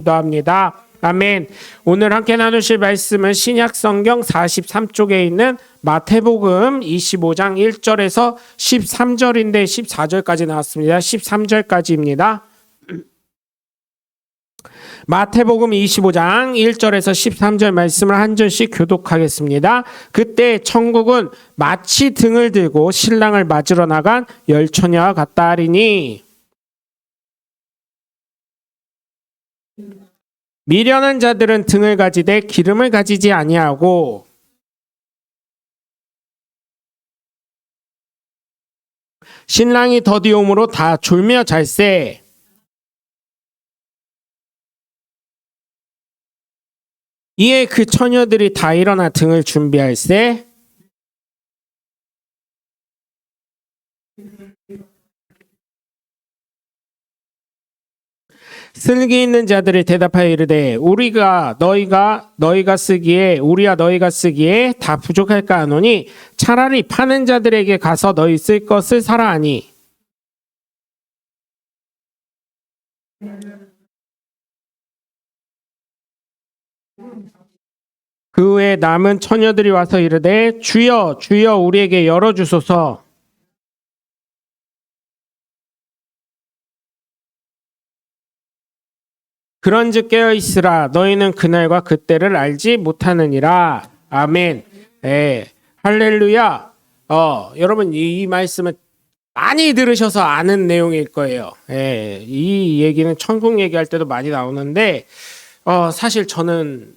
기도합니다. 아멘. 오늘 함께 나누실 말씀은 신약성경 43쪽에 있는 마태복음 25장 1절에서 13절인데 14절까지 나왔습니다. 13절까지입니다. 마태복음 25장 1절에서 13절 말씀을 한 절씩 교독하겠습니다. 그때 천국은 마치 등을 들고 신랑을 맞으러 나간 열 처녀와 같다 하리니 미련한 자들은 등을 가지되 기름을 가지지 아니하고 신랑이 더디옴으로 다 졸며 잘세. 이에 그 처녀들이 다 일어나 등을 준비할세. 슬기 있는 자들이 대답하여 이르되 우리와 너희가 쓰기에 다 부족할까 하노니 차라리 파는 자들에게 가서 너희 쓸 것을 사라 하니 그 후에 남은 처녀들이 와서 이르되 주여 주여 우리에게 열어주소서. 그런즉 깨어있으라 너희는 그날과 그때를 알지 못하느니라. 아멘. 할렐루야. 여러분 이 말씀은 많이 들으셔서 아는 내용일 거예요. 이 얘기는 천국 얘기할 때도 많이 나오는데 사실 저는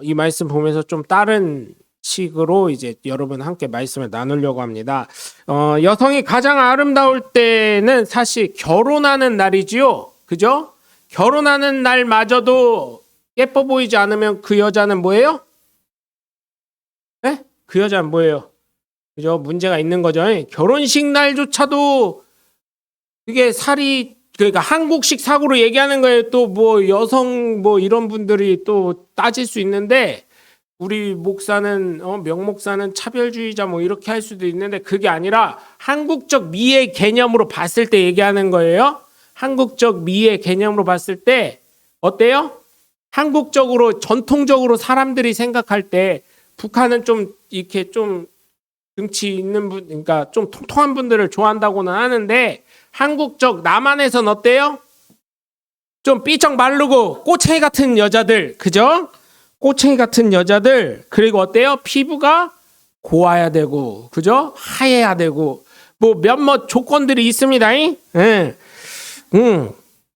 이 말씀 보면서 좀 다른 식으로 이제 여러분 함께 말씀을 나누려고 합니다. 여성이 가장 아름다울 때는 사실 결혼하는 날이지요. 그죠? 결혼하는 날마저도 예뻐 보이지 않으면 그 여자는 뭐예요? 그 여자는 뭐예요? 그죠? 문제가 있는 거죠. 결혼식 날조차도 이게 그러니까 한국식 사고로 얘기하는 거예요. 또 뭐 여성 뭐 이런 분들이 또 따질 수 있는데 우리 목사는 명목사는 차별주의자 뭐 이렇게 할 수도 있는데 그게 아니라 한국적 미의 개념으로 봤을 때 얘기하는 거예요. 한국적 미의 개념으로 봤을 때 어때요? 한국적으로 전통적으로 사람들이 생각할 때 북한은 좀 이렇게 좀 등치 있는 분, 그러니까 좀 통통한 분들을 좋아한다고는 하는데 한국적 남한에선 어때요? 좀 삐쩍 마르고 꼬챙이 같은 여자들, 그죠? 꼬챙이 같은 여자들, 그리고 어때요? 피부가 고와야 되고, 그죠? 하얘야 되고, 뭐 몇몇 조건들이 있습니다.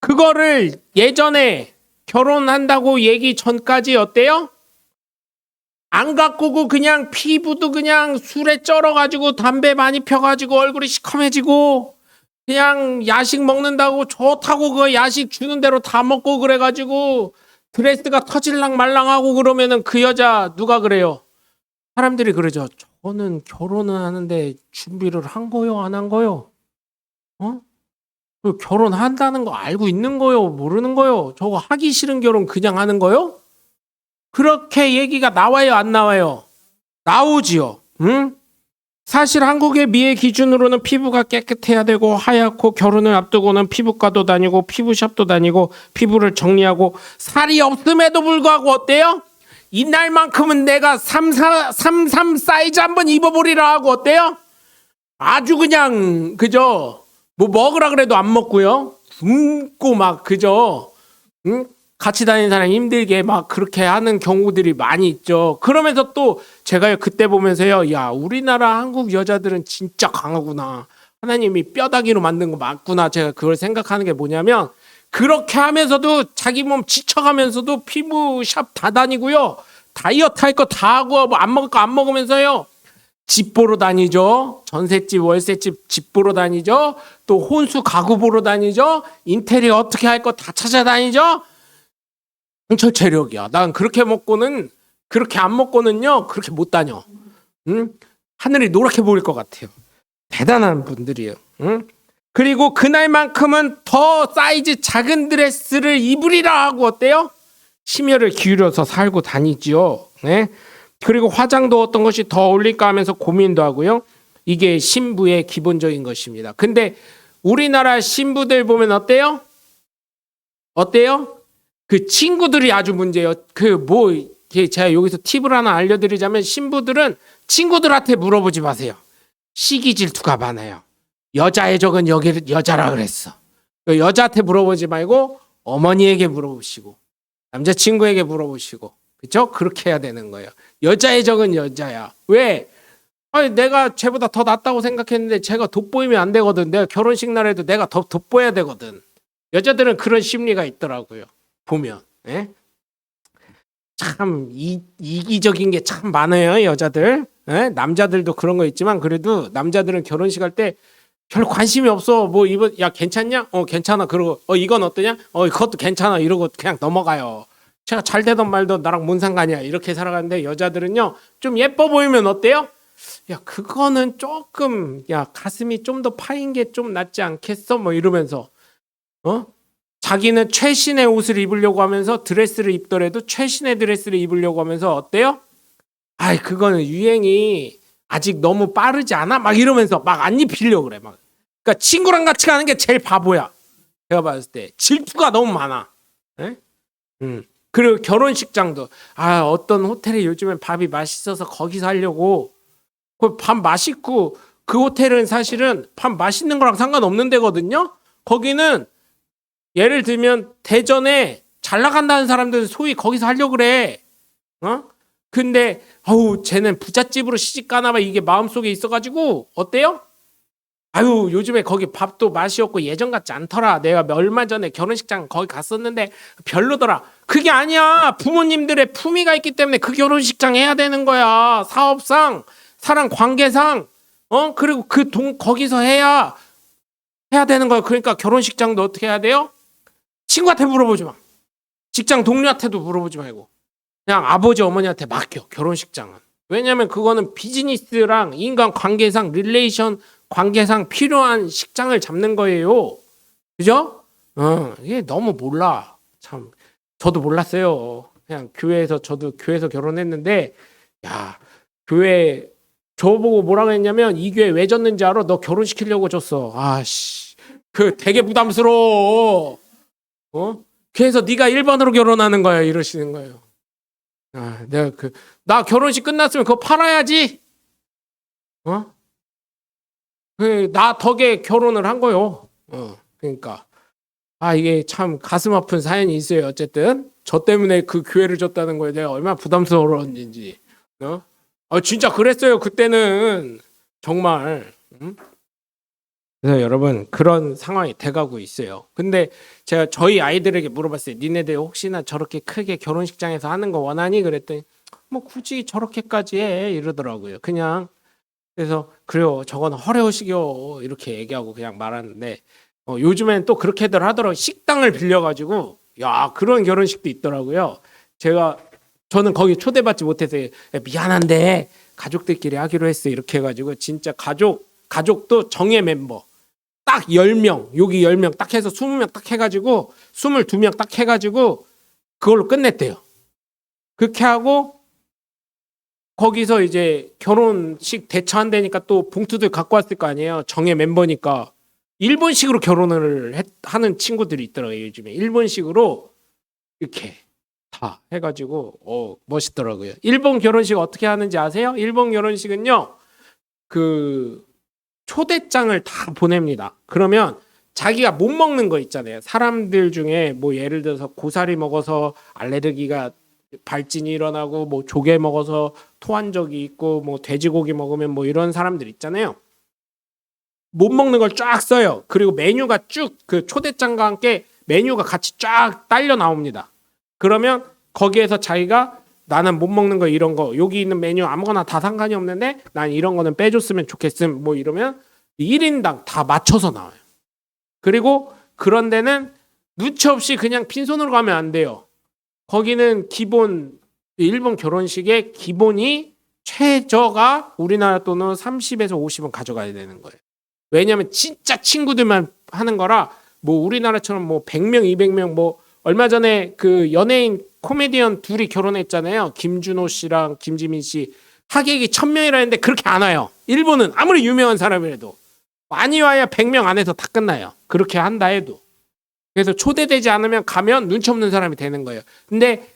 그거를 예전에 결혼한다고 얘기 전까지 어때요? 안 가꾸고 그냥 피부도 그냥 술에 쩔어가지고 담배 많이 펴가지고 얼굴이 시커매지고 그냥 야식 먹는다고 좋다고 그 야식 주는 대로 다 먹고 그래가지고 드레스가 터질랑 말랑하고 그러면은 그 여자 누가 그래요? 사람들이 그러죠. 저는 결혼은 하는데 준비를 한 거요, 안 한 거요? 결혼한다는 거 알고 있는 거요, 모르는 거요? 저거 하기 싫은 결혼 그냥 하는 거요? 그렇게 얘기가 나와요, 안 나와요? 나오지요. 사실 한국의 미의 기준으로는 피부가 깨끗해야 되고 하얗고 결혼을 앞두고는 피부과도 다니고 피부샵도 다니고 피부를 정리하고 살이 없음에도 불구하고 어때요? 이날만큼은 내가 33 사이즈 한번 입어보리라 하고 어때요? 아주 그냥 그죠? 뭐 먹으라 그래도 안 먹고요. 굶고 막 그죠? 같이 다니는 사람 힘들게 막 그렇게 하는 경우들이 많이 있죠. 그러면서 또 제가 그때 보면서요. 야, 우리나라 한국 여자들은 진짜 강하구나. 하나님이 뼈다귀로 만든 거 맞구나. 제가 그걸 생각하는 게 뭐냐면 그렇게 하면서도 자기 몸 지쳐가면서도 피부샵 다 다니고요. 다이어트 할 거 다 하고 뭐 안 먹을 거 안 먹으면서요. 집 보러 다니죠. 전셋집, 월세집 집 보러 다니죠. 또 혼수 가구 보러 다니죠. 인테리어 어떻게 할 거 다 찾아다니죠. 강철 체력이야. 난 그렇게 안 먹고는요. 그렇게 못 다녀. 하늘이 노랗게 보일 것 같아요. 대단한 분들이에요. 그리고 그날만큼은 더 사이즈 작은 드레스를 입으리라 하고 어때요? 심혈을 기울여서 살고 다니지요. 네? 그리고 화장도 어떤 것이 더 어울릴까 하면서 고민도 하고요. 이게 신부의 기본적인 것입니다. 근데 우리나라 신부들 보면 어때요? 어때요? 그 친구들이 아주 문제예요. 제가 여기서 팁을 하나 알려드리자면 신부들은 친구들한테 물어보지 마세요. 시기 질투가 많아요. 여자의 적은 여기 여자라 그랬어. 여자한테 물어보지 말고 어머니에게 물어보시고 남자친구에게 물어보시고 그렇죠? 그렇게 해야 되는 거예요. 여자의 적은 여자야. 왜? 아니 내가 쟤보다 더 낫다고 생각했는데 쟤가 돋보이면 안 되거든. 내가 결혼식 날에도 내가 더 돋보여야 되거든. 여자들은 그런 심리가 있더라고요. 보면. 예? 참 이기적인 게 참 많아요. 여자들. 예? 남자들도 그런 거 있지만 그래도 남자들은 결혼식 할 때 별 관심이 없어. 뭐 이번 야 괜찮냐? 괜찮아. 그러고 이건 어떠냐? 그것도 괜찮아. 이러고 그냥 넘어가요. 제가 잘 되던 말도 나랑 뭔 상관이야. 이렇게 살아가는데 여자들은요. 좀 예뻐 보이면 어때요? 야 그거는 조금 야 가슴이 좀 더 파인 게 좀 낫지 않겠어? 뭐 이러면서 자기는 최신의 옷을 입으려고 하면서 드레스를 입더라도 최신의 드레스를 입으려고 하면서 어때요? 아이 그거는 유행이 아직 너무 빠르지 않아? 막 이러면서 막 안 입히려고 그래. 막. 그러니까 친구랑 같이 가는 게 제일 바보야. 제가 봤을 때 질투가 너무 많아. 네? 그리고 결혼식장도 어떤 호텔에 요즘엔 밥이 맛있어서 거기서 하려고 그 밥 맛있고 그 호텔은 사실은 밥 맛있는 거랑 상관없는 데거든요. 거기는 예를 들면 대전에 잘 나간다는 사람들은 소위 거기서 하려고 그래. 근데 쟤는 부잣집으로 시집 가나 봐 이게 마음속에 있어가지고 어때요? 요즘에 거기 밥도 맛이 없고 예전 같지 않더라. 내가 얼마 전에 결혼식장 거기 갔었는데 별로더라. 그게 아니야. 부모님들의 품위가 있기 때문에 그 결혼식장 해야 되는 거야. 사업상, 사람 관계상, 그리고 거기서 해야 되는 거야. 그러니까 결혼식장도 어떻게 해야 돼요? 친구한테 물어보지 마. 직장 동료한테도 물어보지 말고 그냥 아버지 어머니한테 맡겨. 결혼식장은. 왜냐면 그거는 비즈니스랑 인간 관계상 릴레이션 관계상 필요한 식장을 잡는 거예요. 그죠? 이게 너무 몰라. 참 저도 몰랐어요. 그냥 저도 교회에서 결혼했는데 야 교회 저보고 뭐라고 했냐면 이 교회 왜 줬는지 알아? 너 결혼시키려고 줬어. 그 되게 부담스러워. 그래서 네가 1번으로 결혼하는 거야 이러시는 거예요. 내가 나 결혼식 끝났으면 그거 팔아야지. 나 덕에 결혼을 한 거요. 그러니까 이게 참 가슴 아픈 사연이 있어요. 어쨌든 저 때문에 그 교회를 줬다는 거에 내가 얼마나 부담스러웠는지. 진짜 그랬어요. 그때는 정말. 그래서 여러분 그런 상황이 돼가고 있어요. 근데 제가 저희 아이들에게 물어봤어요. 니네들 혹시나 저렇게 크게 결혼식장에서 하는 거 원하니? 그랬더니 뭐 굳이 저렇게까지 해 이러더라고요. 그냥 그래서 그래요. 저건 허례허식이요. 이렇게 얘기하고 그냥 말하는데 요즘엔 또 그렇게들 하더라고요. 식당을 빌려가지고 그런 결혼식도 있더라고요. 저는 거기 초대받지 못해서 미안한데 가족들끼리 하기로 했어. 이렇게 해가지고 진짜 가족도 정예 멤버 딱 10명 여기 10명 딱 해서 20명 딱 해가지고 22명 딱 해가지고 그걸로 끝냈대요. 그렇게 하고 거기서 이제 결혼식 대처한다니까 또 봉투들 갖고 왔을 거 아니에요. 정예 멤버니까 일본식으로 결혼을 하는 친구들이 있더라고요. 요즘에 일본식으로 이렇게 다 해가지고 멋있더라고요. 일본 결혼식 어떻게 하는지 아세요? 일본 결혼식은요 그 초대장을 다 보냅니다. 그러면 자기가 못 먹는 거 있잖아요. 사람들 중에 뭐 예를 들어서 고사리 먹어서 알레르기가 발진이 일어나고 뭐 조개 먹어서 토한 적이 있고 뭐 돼지고기 먹으면 뭐 이런 사람들 있잖아요. 못 먹는 걸 쫙 써요. 그리고 메뉴가 쭉 그 초대장과 함께 메뉴가 같이 쫙 딸려 나옵니다. 그러면 거기에서 자기가 나는 못 먹는 거 이런 거 여기 있는 메뉴 아무거나 다 상관이 없는데 난 이런 거는 빼줬으면 좋겠음 뭐 이러면 1인당 다 맞춰서 나와요. 그리고 그런 데는 누치 없이 그냥 빈손으로 가면 안 돼요. 거기는 기본 일본 결혼식의 기본이 최저가 우리나라 돈으로 30에서 50은 가져가야 되는 거예요. 왜냐하면 진짜 친구들만 하는 거라 뭐 우리나라처럼 뭐 100명, 200명 뭐 얼마 전에 그 연예인 코미디언 둘이 결혼했잖아요. 김준호 씨랑 김지민 씨. 하객이 1000명이라 했는데 그렇게 안 와요. 일본은 아무리 유명한 사람이라도 많이 와야 100명 안에서 다 끝나요. 그렇게 한다 해도. 그래서 초대되지 않으면 가면 눈치 없는 사람이 되는 거예요. 근데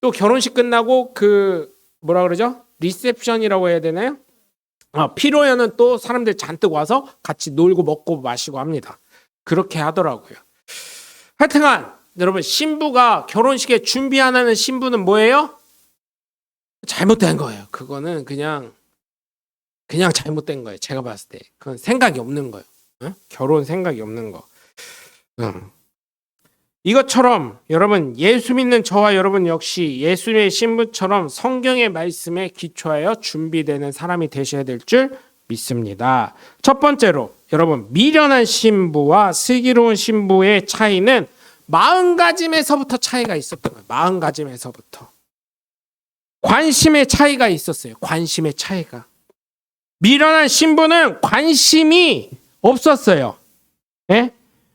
또 결혼식 끝나고 그 뭐라 그러죠? 리셉션이라고 해야 되나요? 피로연은 또 사람들 잔뜩 와서 같이 놀고 먹고 마시고 합니다. 그렇게 하더라고요. 하여튼간 여러분, 신부가 결혼식에 준비 안 하는 신부는 뭐예요? 잘못된 거예요. 그거는 그냥 잘못된 거예요. 제가 봤을 때 그건 생각이 없는 거예요. 결혼 생각이 없는 거. 이것처럼 여러분, 예수 믿는 저와 여러분 역시 예수님의 신부처럼 성경의 말씀에 기초하여 준비되는 사람이 되셔야 될 줄 믿습니다. 첫 번째로 여러분, 미련한 신부와 슬기로운 신부의 차이는 마음가짐에서부터 차이가 있었던 거예요. 마음가짐에서부터 관심의 차이가 있었어요. 관심의 차이가. 미련한 신부는 관심이 없었어요. 예?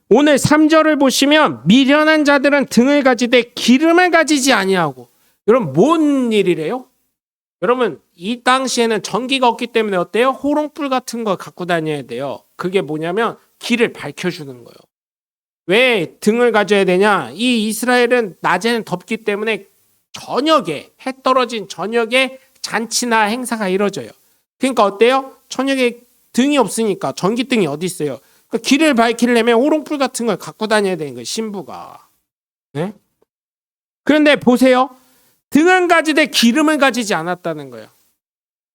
오늘 3절을 보시면 미련한 자들은 등을 가지되 기름을 가지지 아니하고. 여러분, 뭔 일이래요? 여러분, 이 당시에는 전기가 없기 때문에 어때요? 호롱불 같은 거 갖고 다녀야 돼요. 그게 뭐냐면 길을 밝혀주는 거예요. 왜 등을 가져야 되냐? 이 이스라엘은 낮에는 덥기 때문에 저녁에, 해 떨어진 저녁에 잔치나 행사가 이루어져요. 그러니까 어때요? 저녁에 등이 없으니까, 전기등이 어디 있어요? 그러니까 길을 밝히려면 호롱불 같은 걸 갖고 다녀야 되는 거예요, 신부가. 네? 그런데 보세요. 등은 가지되 기름을 가지지 않았다는 거예요.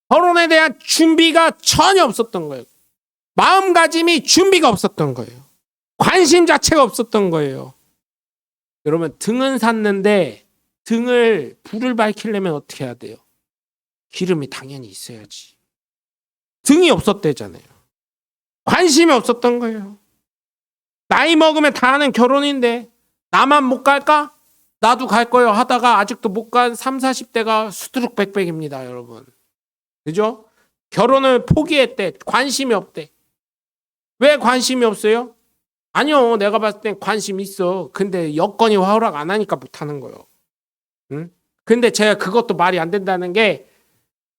결혼에 대한 준비가 전혀 없었던 거예요. 마음가짐이 준비가 없었던 거예요. 관심 자체가 없었던 거예요. 여러분, 등은 샀는데 등을 불을 밝히려면 어떻게 해야 돼요? 기름이 당연히 있어야지. 등이 없었대잖아요. 관심이 없었던 거예요. 나이 먹으면 다 하는 결혼인데 나만 못 갈까? 나도 갈 거예요 하다가 아직도 못 간 30, 40대가 수두룩백백입니다, 여러분. 그죠? 결혼을 포기했대. 관심이 없대. 왜 관심이 없어요? 아니요, 내가 봤을 땐 관심 있어. 근데 여건이 허락 안 하니까 못 하는 거예요. 응? 근데 제가 그것도 말이 안 된다는 게,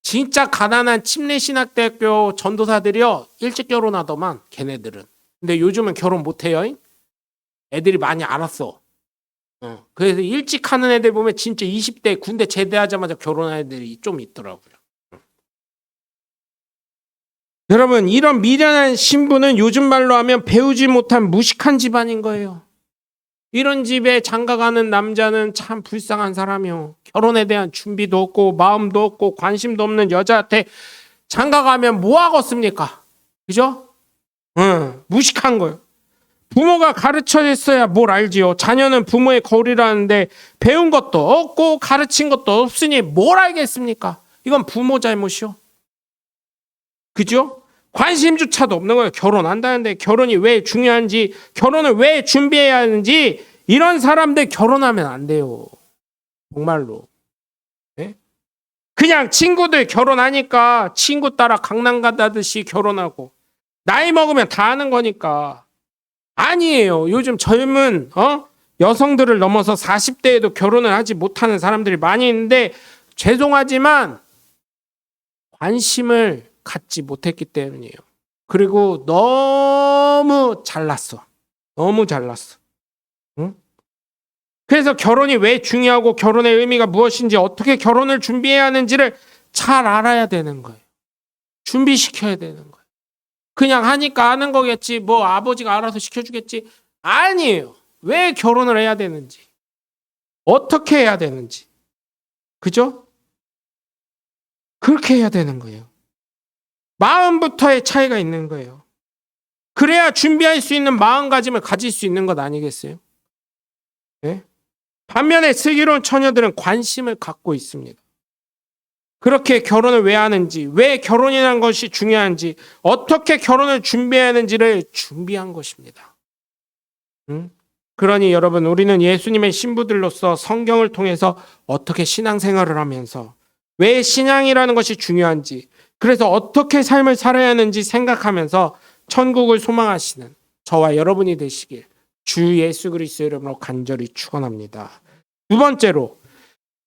진짜 가난한 침례신학대학교 전도사들이요, 일찍 결혼하더만, 걔네들은. 근데 요즘은 결혼 못 해요. 애들이 많이 알았어. 그래서 일찍 하는 애들 보면 진짜 20대 군대 제대하자마자 결혼한 애들이 좀 있더라고요. 여러분, 이런 미련한 신부는 요즘 말로 하면 배우지 못한 무식한 집안인 거예요. 이런 집에 장가가는 남자는 참 불쌍한 사람이요. 결혼에 대한 준비도 없고 마음도 없고 관심도 없는 여자한테 장가가면 뭐 하겠습니까? 그죠? 무식한 거예요. 부모가 가르쳐줬어야 뭘 알지요. 자녀는 부모의 거울이라는데 배운 것도 없고 가르친 것도 없으니 뭘 알겠습니까? 이건 부모 잘못이요. 그죠? 관심조차도 없는 거예요. 결혼한다는데 결혼이 왜 중요한지, 결혼을 왜 준비해야 하는지, 이런 사람들 결혼하면 안 돼요. 정말로. 네? 그냥 친구들 결혼하니까 친구 따라 강남 가다듯이 결혼하고, 나이 먹으면 다 하는 거니까. 아니에요. 요즘 젊은 여성들을 넘어서 40대에도 결혼을 하지 못하는 사람들이 많이 있는데, 죄송하지만 관심을 갖지 못했기 때문이에요. 그리고 너무 잘났어. 너무 잘났어. 응? 그래서 결혼이 왜 중요하고 결혼의 의미가 무엇인지, 어떻게 결혼을 준비해야 하는지를 잘 알아야 되는 거예요. 준비시켜야 되는 거예요. 그냥 하니까 하는 거겠지. 뭐 아버지가 알아서 시켜주겠지. 아니에요. 왜 결혼을 해야 되는지, 어떻게 해야 되는지. 그죠? 그렇게 해야 되는 거예요. 마음부터의 차이가 있는 거예요. 그래야 준비할 수 있는 마음가짐을 가질 수 있는 것 아니겠어요? 네? 반면에 슬기로운 처녀들은 관심을 갖고 있습니다. 그렇게 결혼을 왜 하는지, 왜 결혼이라는 것이 중요한지, 어떻게 결혼을 준비해야 하는지를 준비한 것입니다. 그러니 여러분, 우리는 예수님의 신부들로서 성경을 통해서 어떻게 신앙생활을 하면서 왜 신앙이라는 것이 중요한지, 그래서 어떻게 삶을 살아야 하는지 생각하면서 천국을 소망하시는 저와 여러분이 되시길 주 예수 그리스도의 이름으로 간절히 축원합니다. 두 번째로,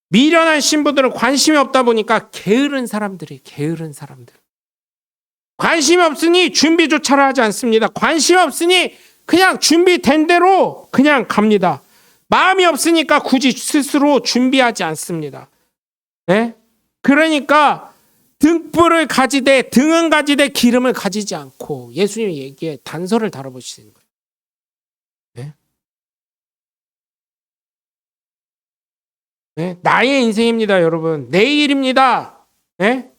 미련한 신부들은 관심이 없다 보니까 게으른 사람들. 관심이 없으니 준비조차를 하지 않습니다. 관심이 없으니 그냥 준비된 대로 그냥 갑니다. 마음이 없으니까 굳이 스스로 준비하지 않습니다. 네? 그러니까 등불을 가지되 등은 가지되 기름을 가지지 않고 예수님이 얘기에 단서를 다뤄보시는 거예요. 네? 네? 나의 인생입니다, 여러분. 내일입니다. 네?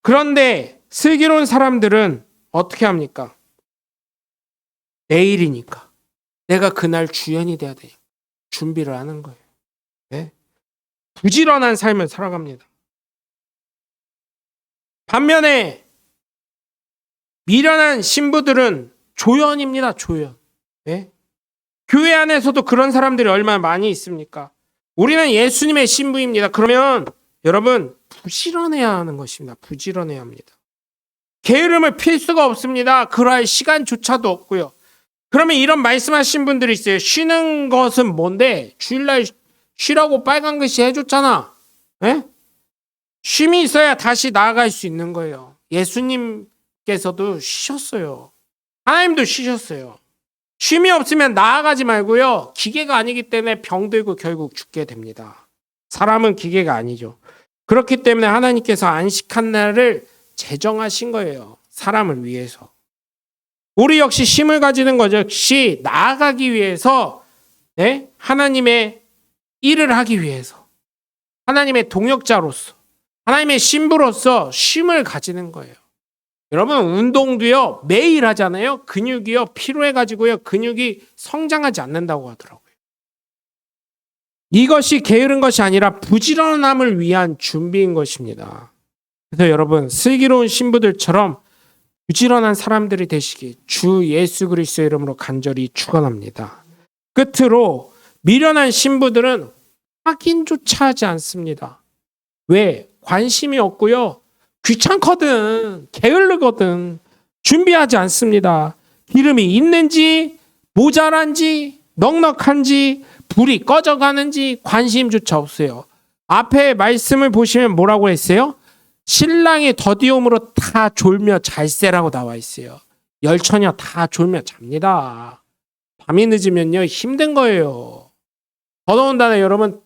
그런데 슬기로운 사람들은 어떻게 합니까? 내일이니까. 내가 그날 주연이 돼야 돼요. 준비를 하는 거예요. 네? 부지런한 삶을 살아갑니다. 반면에 미련한 신부들은 조연입니다. 조연. 네? 교회 안에서도 그런 사람들이 얼마나 많이 있습니까? 우리는 예수님의 신부입니다. 그러면 여러분 부지런해야 하는 것입니다. 부지런해야 합니다. 게으름을 필 수가 없습니다. 그럴 시간조차도 없고요. 그러면 이런 말씀하신 분들이 있어요. 쉬는 것은 뭔데? 주일날 쉬라고 빨간 글씨 해줬잖아. 네? 쉼이 있어야 다시 나아갈 수 있는 거예요. 예수님께서도 쉬셨어요. 하나님도 쉬셨어요. 쉼이 없으면 나아가지 말고요. 기계가 아니기 때문에 병들고 결국 죽게 됩니다. 사람은 기계가 아니죠. 그렇기 때문에 하나님께서 안식한 날을 제정하신 거예요. 사람을 위해서. 우리 역시 쉼을 가지는 것 역시 나아가기 위해서, 네? 하나님의 일을 하기 위해서, 하나님의 동역자로서, 하나님의 신부로서 쉼을 가지는 거예요. 여러분 운동도요 매일 하잖아요. 근육이요 피로해가지고요 근육이 성장하지 않는다고 하더라고요. 이것이 게으른 것이 아니라 부지런함을 위한 준비인 것입니다. 그래서 여러분 슬기로운 신부들처럼 부지런한 사람들이 되시기 주 예수 그리스도의 이름으로 간절히 축원합니다. 끝으로 미련한 신부들은 확인조차 하지 않습니다. 왜? 관심이 없고요. 귀찮거든. 게으르거든. 준비하지 않습니다. 기름이 있는지 모자란지 넉넉한지 불이 꺼져가는지 관심조차 없어요. 앞에 말씀을 보시면 뭐라고 했어요? 신랑이 더디움으로 다 졸며 잘세라고 나와 있어요. 열처녀 다 졸며 잡니다. 밤이 늦으면요 힘든 거예요. 더더군다나 여러분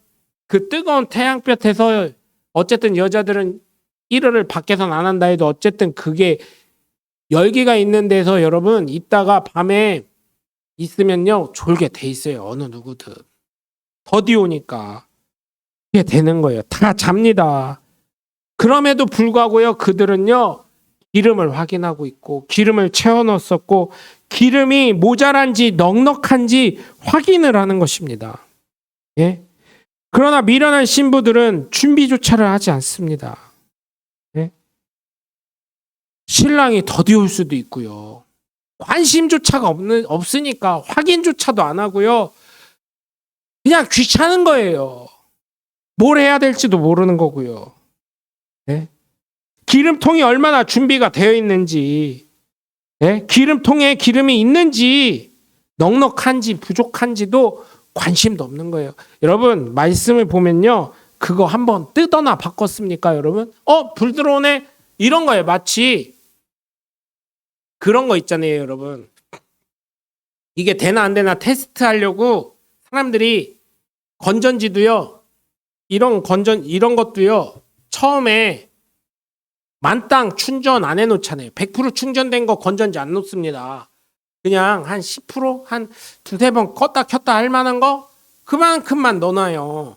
그 뜨거운 태양볕에서 어쨌든 여자들은 일을 밖에서는 안 한다 해도 어쨌든 그게 열기가 있는 데서 여러분 있다가 밤에 있으면요 졸게 돼 있어요. 어느 누구든. 더디 오니까 그게 되는 거예요. 다 잡니다. 그럼에도 불구하고요 그들은요 기름을 확인하고 있고 기름을 채워 넣었었고 기름이 모자란지 넉넉한지 확인을 하는 것입니다. 예? 그러나 미련한 신부들은 준비조차를 하지 않습니다. 예? 신랑이 더디 올 수도 있고요. 관심조차가 없으니까 확인조차도 안 하고요. 그냥 귀찮은 거예요. 뭘 해야 될지도 모르는 거고요. 예? 기름통이 얼마나 준비가 되어 있는지, 예? 기름통에 기름이 있는지, 넉넉한지 부족한지도 관심도 없는 거예요. 여러분 말씀을 보면요. 그거 한번 뜯어나 바꿨습니까 여러분? 불 들어오네? 이런 거예요. 마치 그런 거 있잖아요 여러분. 이게 되나 안 되나 테스트 하려고 사람들이 건전지도요. 이런 것도요. 처음에 만땅 충전 안 해놓잖아요. 100% 충전된 거 건전지 안 놓습니다. 그냥 한 10%? 한 두세 번 껐다 켰다 할 만한 거? 그만큼만 넣어놔요.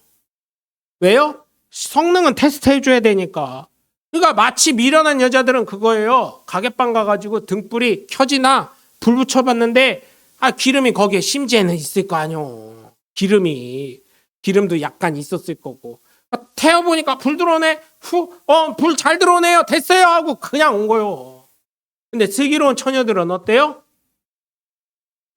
왜요? 성능은 테스트 해줘야 되니까. 그러니까 마치 미련한 여자들은 그거예요. 가게방 가가지고 등불이 켜지나 불 붙여봤는데 기름이 거기에 심지에는 있을 거 아니요. 기름도 약간 있었을 거고. 태워보니까 불 들어오네. 불 잘 들어오네요. 됐어요 하고 그냥 온 거예요. 근데 슬기로운 처녀들은 어때요?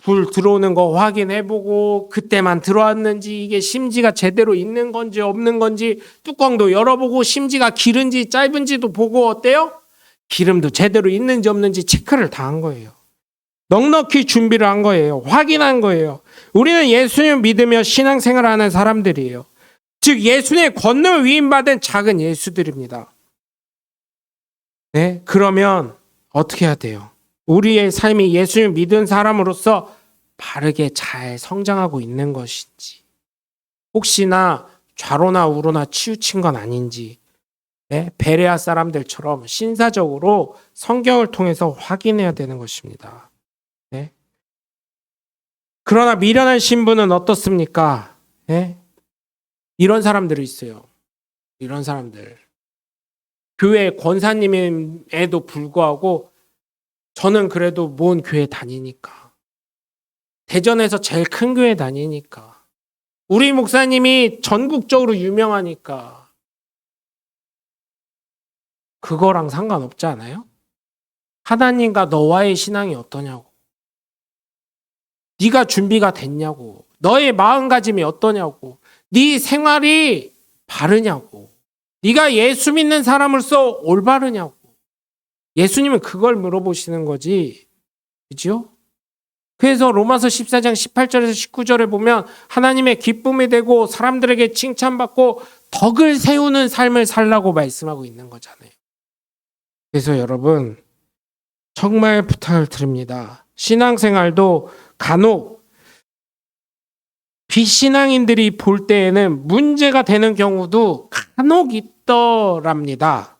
불 들어오는 거 확인해보고 그때만 들어왔는지 이게 심지가 제대로 있는 건지 없는 건지 뚜껑도 열어보고 심지가 길은지 짧은지도 보고 어때요? 기름도 제대로 있는지 없는지 체크를 다 한 거예요. 넉넉히 준비를 한 거예요. 확인한 거예요. 우리는 예수님을 믿으며 신앙생활을 하는 사람들이에요. 즉 예수님의 권능을 위임받은 작은 예수들입니다. 네, 그러면 어떻게 해야 돼요? 우리의 삶이 예수를 믿은 사람으로서 바르게 잘 성장하고 있는 것인지, 혹시나 좌로나 우로나 치우친 건 아닌지, 베레아 사람들처럼 신사적으로 성경을 통해서 확인해야 되는 것입니다. 그러나 미련한 신부는 어떻습니까? 이런 사람들이 있어요. 이런 사람들. 교회 권사님에도 불구하고 저는 그래도 뭔 교회 다니니까. 대전에서 제일 큰 교회 다니니까. 우리 목사님이 전국적으로 유명하니까. 그거랑 상관없지 않아요? 하나님과 너와의 신앙이 어떠냐고. 네가 준비가 됐냐고. 너의 마음가짐이 어떠냐고. 네 생활이 바르냐고. 네가 예수 믿는 사람으로서 올바르냐고. 예수님은 그걸 물어보시는 거지. 그죠? 그래서 로마서 14장 18절에서 19절에 보면 하나님의 기쁨이 되고 사람들에게 칭찬받고 덕을 세우는 삶을 살라고 말씀하고 있는 거잖아요. 그래서 여러분 정말 부탁을 드립니다. 신앙생활도 간혹 비신앙인들이 볼 때에는 문제가 되는 경우도 간혹 있더랍니다.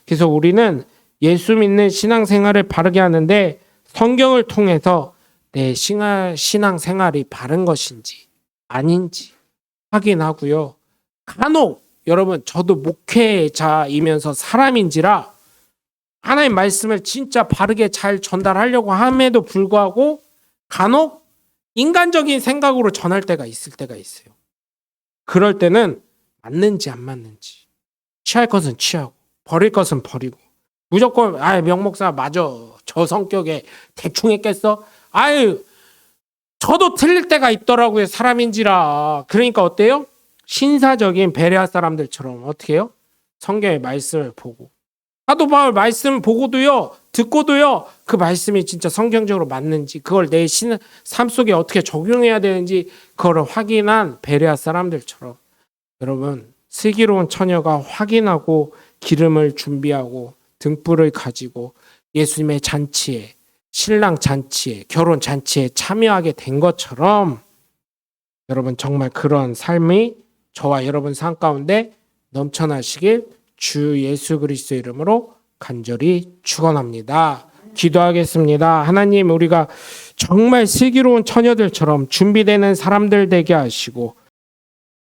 그래서 우리는 예수 믿는 신앙생활을 바르게 하는데 성경을 통해서 내 신앙생활이 바른 것인지 아닌지 확인하고요. 간혹 여러분 저도 목회자이면서 사람인지라 하나님 말씀을 진짜 바르게 잘 전달하려고 함에도 불구하고 간혹 인간적인 생각으로 전할 때가 있을 때가 있어요. 그럴 때는 맞는지 안 맞는지 취할 것은 취하고 버릴 것은 버리고 무조건 명목사 맞아 저 성격에 대충 했겠어? 저도 틀릴 때가 있더라고요. 사람인지라. 그러니까 어때요? 신사적인 베레아 사람들처럼 어떻게 해요? 성경의 말씀을 보고 사도 바울 말씀 보고도요, 듣고도요, 그 말씀이 진짜 성경적으로 맞는지, 그걸 내 삶 속에 어떻게 적용해야 되는지, 그거를 확인한 베레아 사람들처럼 여러분, 슬기로운 처녀가 확인하고 기름을 준비하고 등불을 가지고 예수님의 잔치에, 신랑 잔치에, 결혼 잔치에 참여하게 된 것처럼 여러분 정말 그런 삶이 저와 여러분 삶 가운데 넘쳐나시길 주 예수 그리스도 이름으로 간절히 축원합니다. 기도하겠습니다. 하나님 우리가 정말 슬기로운 처녀들처럼 준비되는 사람들 되게 하시고